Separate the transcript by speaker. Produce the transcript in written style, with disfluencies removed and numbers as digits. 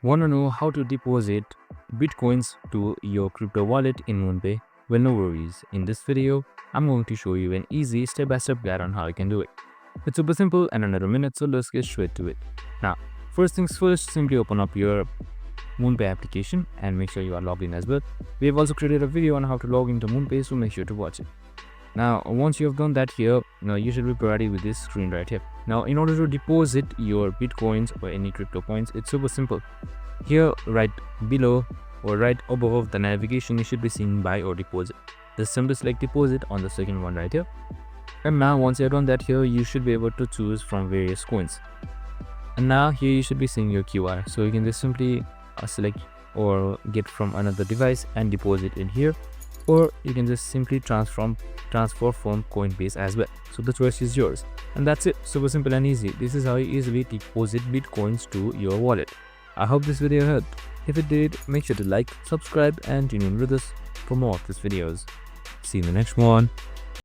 Speaker 1: Want to know how to deposit bitcoins to your crypto wallet in MoonPay? Well, no worries. In this video, I'm going to show you an easy step-by-step guide on how you can do it. It's super simple and under a minute, so let's get straight to it. Now, first things first, simply open up your MoonPay application and make sure you are logged in as well. We have also created a video on how to log into MoonPay, so make sure to watch it. Now, once you have done that here, you should be provided with this screen right here. Now, in order to deposit your bitcoins or any crypto coins, it's super simple. Here, right below or right above the navigation, you should be seeing buy or deposit. Just simply select deposit on the second one right here. And now, once you have done that here, you should be able to choose from various coins. And now here you should be seeing your QR. So you can just simply select or get from another device and deposit in here, or you can just simply transfer from Coinbase as well. So the choice is yours, and that's it. Super simple and easy. This is how you easily deposit bitcoins to your wallet. I hope this video helped. If it did, make sure to like, subscribe and tune in with us for more of these videos. See you in the next one.